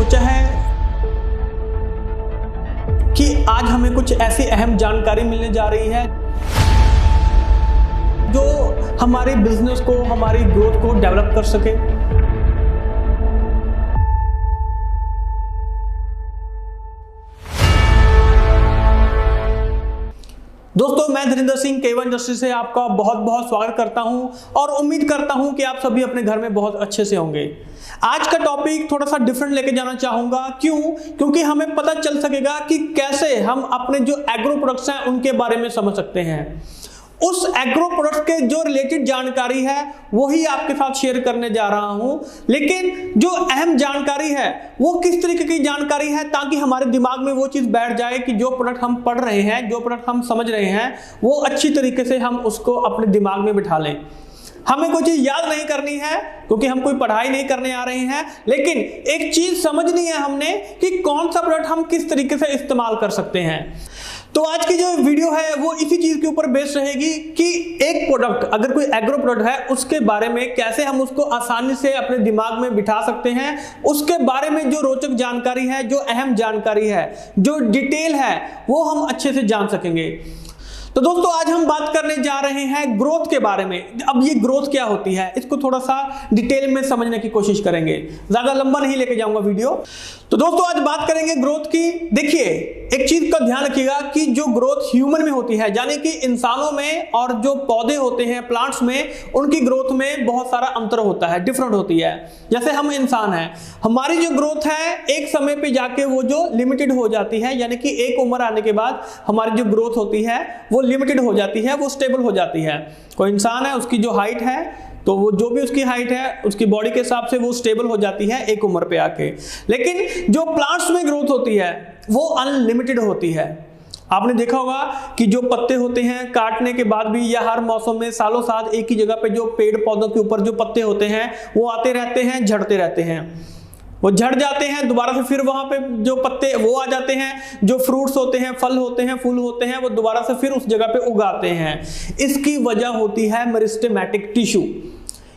सोचा है कि आज हमें कुछ ऐसी अहम जानकारी मिलने जा रही है जो हमारे बिजनेस को, हमारी ग्रोथ को डेवलप कर सके। दोस्तों, मैं धीरेन्द्र सिंह K1 इंडस्ट्री से आपका बहुत बहुत स्वागत करता हूं और उम्मीद करता हूं कि आप सभी अपने घर में बहुत अच्छे से होंगे। आज का टॉपिक थोड़ा सा डिफरेंट लेके जाना चाहूंगा। क्योंकि हमें पता चल सकेगा कि कैसे हम अपने जो एग्रो प्रोडक्ट्स हैं उनके बारे में समझ सकते हैं। उस एग्रो प्रोडक्ट के जो रिलेटेड जानकारी है वही आपके साथ शेयर करने जा रहा हूं, लेकिन जो अहम जानकारी है वो किस तरीके की जानकारी है ताकि हमारे दिमाग में वो चीज बैठ जाए कि जो प्रोडक्ट हम पढ़ रहे हैं, जो प्रोडक्ट हम समझ रहे हैं, वो अच्छी तरीके से हम उसको अपने दिमाग में बिठा लें। हमें कोई चीज याद नहीं करनी है क्योंकि हम कोई पढ़ाई नहीं करने आ रहे हैं, लेकिन एक चीज समझनी है हमने कि कौन सा प्रोडक्ट हम किस तरीके से इस्तेमाल कर सकते हैं। तो आज की जो वीडियो है वो इसी चीज के ऊपर बेस्ड रहेगी कि एक प्रोडक्ट, अगर कोई एग्रो प्रोडक्ट है, उसके बारे में कैसे हम उसको आसानी से अपने दिमाग में बिठा सकते हैं। उसके बारे में जो रोचक जानकारी है, जो अहम जानकारी है, जो डिटेल है, वो हम अच्छे से जान सकेंगे। तो दोस्तों, आज हम बात करने जा रहे हैं ग्रोथ के बारे में। अब ये ग्रोथ क्या होती है, इसको थोड़ा सा डिटेल में समझने की कोशिश करेंगे। ज्यादा लंबा नहीं लेके जाऊंगा वीडियो। तो दोस्तों, आज बात करेंगे ग्रोथ की। देखिए, एक चीज का ध्यान रखिएगा कि जो ग्रोथ ह्यूमन में होती है, यानी कि इंसानों में और जो पौधे होते हैं, प्लांट्स में, उनकी ग्रोथ में बहुत सारा अंतर होता है, डिफरेंट होती है। जैसे हम इंसान हैं, हमारी जो ग्रोथ है एक समय पे जाके वो जो लिमिटेड हो जाती है, यानी कि एक उम्र आने के बाद हमारी जो ग्रोथ होती है वो लिमिटेड हो जाती है, वो स्टेबल हो जाती है। कोई इंसान है, उसकी जो हाइट है, तो वो जो भी उसकी हाइट है उसकी बॉडी के हिसाब से वो स्टेबल हो जाती है एक उम्र पे आके। लेकिन जो प्लांट्स में ग्रोथ होती है वो अनलिमिटेड होती है। आपने देखा होगा कि जो पत्ते होते हैं काटने के बाद भी या हर मौसम में सालों साल एक ही जगह पे जो पेड़ पौधों के ऊपर जो पत्ते होते हैं वो आते रहते हैं, झड़ते रहते हैं, वो झड़ जाते हैं, दोबारा से फिर वहां पे जो पत्ते वो आ जाते हैं, जो फ्रूट्स होते हैं, फल होते हैं, फूल होते हैं, वो दोबारा से फिर उस जगह पे उगाते हैं। इसकी वजह होती है मेरिस्टेमेटिक टिश्यू।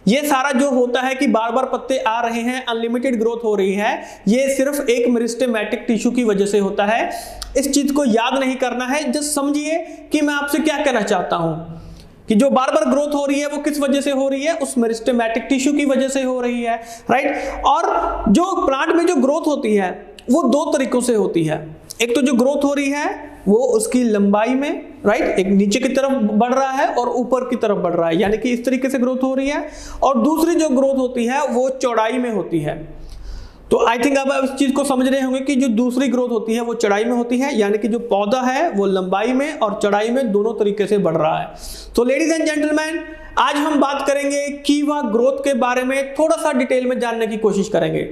ये सारा जो होता है कि बार बार पत्ते आ रहे हैं, अनलिमिटेड ग्रोथ हो रही है, ये सिर्फ एक मेरिस्टेमेटिक टिश्यू की वजह से होता है। इस चीज को याद नहीं करना है, जस्ट समझिए कि मैं आपसे क्या कहना चाहता हूं कि जो बार बार ग्रोथ हो रही है वो किस वजह से हो रही है, उस मेरिस्टेमेटिक टिश्यू की वजह से हो रही है, राइट। और जो प्लांट में जो ग्रोथ होती है वो दो तरीकों से होती है। एक तो जो ग्रोथ हो रही है वो उसकी लंबाई में, राइट, एक नीचे की तरफ बढ़ रहा है और ऊपर की तरफ बढ़ रहा है, यानी कि इस तरीके से ग्रोथ हो रही है। और दूसरी जो ग्रोथ होती है वो चौड़ाई में होती है। तो आई थिंक आप इस चीज को समझ रहे होंगे कि जो दूसरी ग्रोथ होती है वो चौड़ाई में होती है, यानी कि जो पौधा है वो लंबाई में और चौड़ाई में दोनों तरीके से बढ़ रहा है। तो लेडीज एंड जेंटलमैन, आज हम बात करेंगे कीवा ग्रोथ के बारे में, थोड़ा सा डिटेल में जानने की कोशिश करेंगे।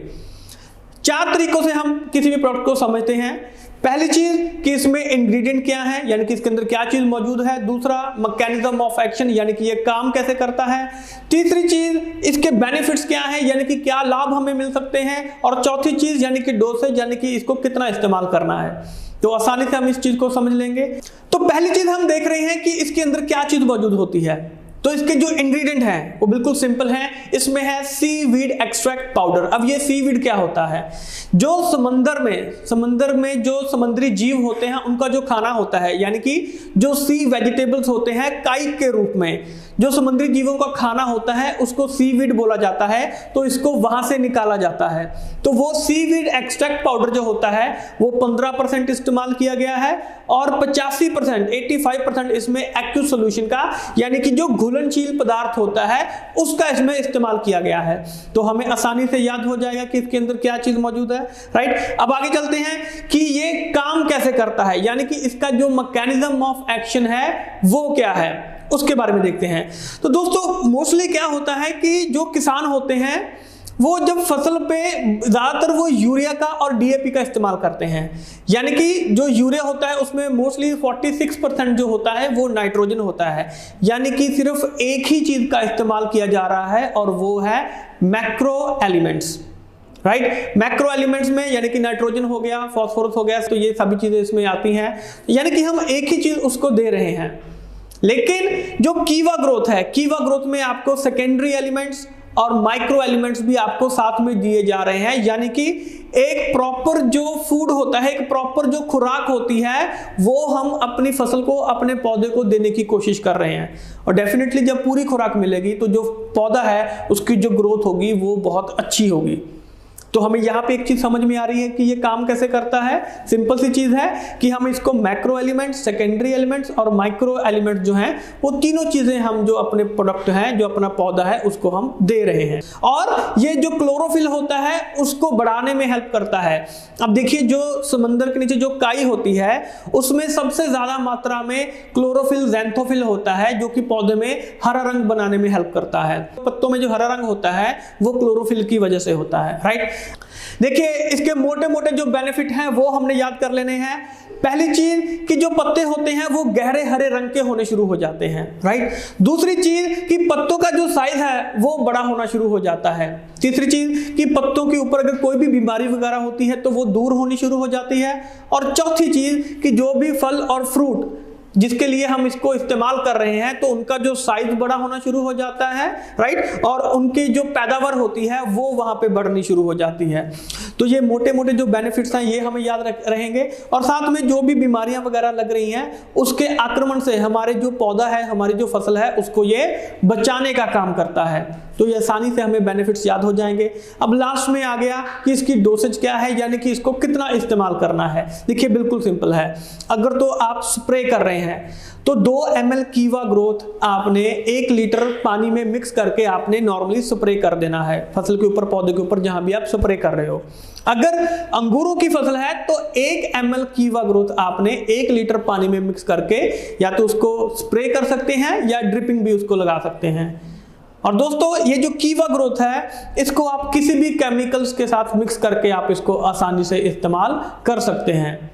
4 तरीकों से हम किसी भी प्रोडक्ट को समझते हैं। पहली चीज कि इसमें इंग्रेडिएंट क्या है, यानी कि इसके अंदर क्या चीज मौजूद है। दूसरा, मैकेनिज्म ऑफ एक्शन, यानी कि ये काम कैसे करता है। तीसरी चीज, इसके बेनिफिट्स क्या है, यानी कि क्या लाभ हमें मिल सकते हैं। और चौथी चीज यानी कि डोसेज, यानी कि इसको कितना इस्तेमाल करना है। तो आसानी से हम इस चीज को समझ लेंगे। तो पहली चीज हम देख रहे हैं कि इसके अंदर क्या चीज मौजूद होती है। तो इसके जो इंग्रेडिएंट हैं वो बिल्कुल सिंपल हैं। इसमें है सीवीड एक्सट्रैक्ट पाउडर। अब ये सीवीड क्या होता है, जो समंदर में जो समुद्री जीव होते हैं उनका जो खाना होता है, यानी कि जो सी वेजिटेबल्स होते हैं काइट के रूप में, जो समुद्री जीवों का खाना होता है उसको सीवीड बोला जाता है। तो इसको वहां से निकाला जाता है। तो वो सीवीड एक्सट्रैक्ट पाउडर जो होता है वो 15% इस्तेमाल किया गया है और 85%, 85% इसमें एक्व सोल्यूशन का, यानी कि जो घुलनशील पदार्थ होता है उसका इसमें इस्तेमाल किया गया है। तो हमें आसानी से याद हो जाएगा कि इसके अंदर क्या चीज मौजूद है, राइट। अब आगे चलते हैं कि ये काम कैसे करता है, यानी कि इसका जो मैकेनिज्म ऑफ एक्शन है वो क्या है, उसके बारे में देखते हैं। तो दोस्तों, मोस्टली क्या होता है कि जो किसान होते हैं वो जब फसल पे ज्यादातर वो यूरिया का और डीएपी का इस्तेमाल करते हैं, यानी कि जो यूरिया होता है उसमें मोस्टली 46% जो होता है वो नाइट्रोजन होता है, यानी कि सिर्फ एक ही चीज का इस्तेमाल किया जा रहा है और वो है macro elements, right. Macro elements में यानी कि नाइट्रोजन हो गया, फास्फोरस हो गया, तो ये सभी चीजें इसमें आती हैं, यानी कि हम एक ही चीज उसको दे रहे हैं। लेकिन जो कीवा ग्रोथ है, कीवा ग्रोथ में आपको सेकेंडरी एलिमेंट्स और माइक्रो एलिमेंट्स भी आपको साथ में दिए जा रहे हैं। यानी कि एक प्रॉपर जो फूड होता है, एक प्रॉपर जो खुराक होती है, वो हम अपनी फसल को, अपने पौधे को देने की कोशिश कर रहे हैं। और डेफिनेटली जब पूरी खुराक मिलेगी तो जो पौधा है उसकी जो ग्रोथ होगी वो बहुत अच्छी होगी। तो हमें यहाँ पे एक चीज समझ में आ रही है कि ये काम कैसे करता है। सिंपल सी चीज है कि हम इसको मैक्रो एलिमेंट्स, सेकेंडरी एलिमेंट्स और माइक्रो एलिमेंट्स जो हैं, वो तीनों चीजें हम जो अपने प्रोडक्ट हैं, जो अपना पौधा है, उसको हम दे रहे हैं। और ये जो क्लोरोफिल होता है उसको बढ़ाने में हेल्प करता है। अब देखिए, जो समंदर के नीचे जो काई होती है उसमें सबसे ज्यादा मात्रा में क्लोरोफिल, ज़ैंथोफिल होता है, जो कि पौधे में हरा रंग बनाने में हेल्प करता है। पत्तों में जो हरा रंग होता है वो क्लोरोफिल की वजह से होता है, राइट। देखिए, इसके मोटे मोटे जो बेनिफिट हैं वो हमने याद कर लेने हैं। पहली चीज कि जो पत्ते होते हैं वो गहरे हरे रंग के होने शुरू हो जाते हैं, राइट। दूसरी चीज कि पत्तों का जो साइज है वो बड़ा होना शुरू हो जाता है। तीसरी चीज कि पत्तों के ऊपर अगर कोई भी बीमारी वगैरह होती है तो वो दूर होनी शुरू हो जाती है। और चौथी चीज कि जो भी फल और फ्रूट जिसके लिए हम इसको इस्तेमाल कर रहे हैं तो उनका जो साइज बड़ा होना शुरू हो जाता है, राइट। और उनकी जो पैदावार होती है वो वहां पे बढ़नी शुरू हो जाती है। तो ये मोटे मोटे जो बेनिफिट्स हैं ये हमें याद रहेंगे। और साथ में जो भी बीमारियां वगैरह लग रही हैं उसके आक्रमण से हमारे जो पौधा है, हमारी जो फसल है, उसको ये बचाने का काम करता है। तो ये आसानी से हमें बेनिफिट्स याद हो जाएंगे। अब लास्ट में आ गया कि इसकी डोसेज क्या है, यानी कि इसको कितना इस्तेमाल करना है। देखिए, बिल्कुल सिंपल है। अगर तो आप स्प्रे कर रहे हैं तो 2 ml कीवा ग्रोथ आपने 1 लीटर पानी में मिक्स करके आपने नॉर्मली स्प्रे कर देना है फसल के ऊपर, पौधे के ऊपर, जहां भी आप स्प्रे कर रहे हो। अगर अंगूरों की फसल है तो 1 ml कीवा ग्रोथ आपने 1 लीटर पानी में मिक्स करके या तो उसको स्प्रे कर सकते हैं या ड्रिपिंग भी उसको लगा सकते हैं। और दोस्तों, ये जो कीवा ग्रोथ है इसको आप किसी भी केमिकल्स के साथ मिक्स करके आप इसको आसानी से इस्तेमाल कर सकते हैं।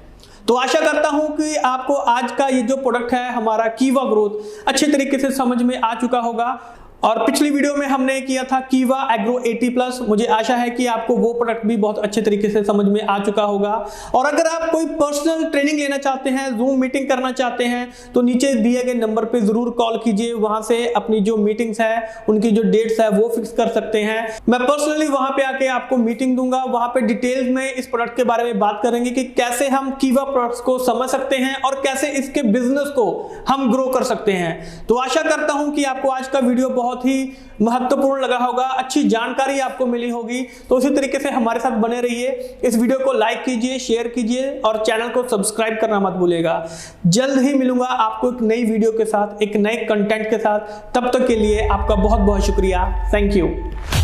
तो आशा करता हूं कि आपको आज का ये जो प्रोडक्ट है हमारा कीवा ग्रोथ अच्छे तरीके से समझ में आ चुका होगा। और पिछली वीडियो में हमने किया था कीवा एग्रो 80+। मुझे आशा है कि आपको वो प्रोडक्ट भी बहुत अच्छे तरीके से समझ में आ चुका होगा। और अगर आप कोई पर्सनल ट्रेनिंग लेना चाहते हैं, जूम मीटिंग करना चाहते हैं, तो नीचे दिए गए नंबर पे जरूर कॉल कीजिए। वहां से अपनी जो मीटिंग्स है, उनकी जो डेट्स है वो फिक्स कर सकते हैं। मैं पर्सनली वहां पे आके आपको मीटिंग दूंगा। वहां पे डिटेल्स में इस प्रोडक्ट के बारे में बात करेंगे कि कैसे हम कीवा प्रोडक्ट्स को समझ सकते हैं और कैसे इसके बिजनेस को हम ग्रो कर सकते हैं। तो आशा करता हूं कि आपको आज का वीडियो बहुत ही महत्वपूर्ण लगा होगा, अच्छी जानकारी आपको मिली होगी। तो उसी तरीके से हमारे साथ बने रहिए। इस वीडियो को लाइक कीजिए, शेयर कीजिए और चैनल को सब्सक्राइब करना मत भूलिएगा। जल्द ही मिलूंगा आपको एक नई वीडियो के साथ, एक नए कंटेंट के साथ। तब तक के लिए आपका बहुत बहुत शुक्रिया। Thank you.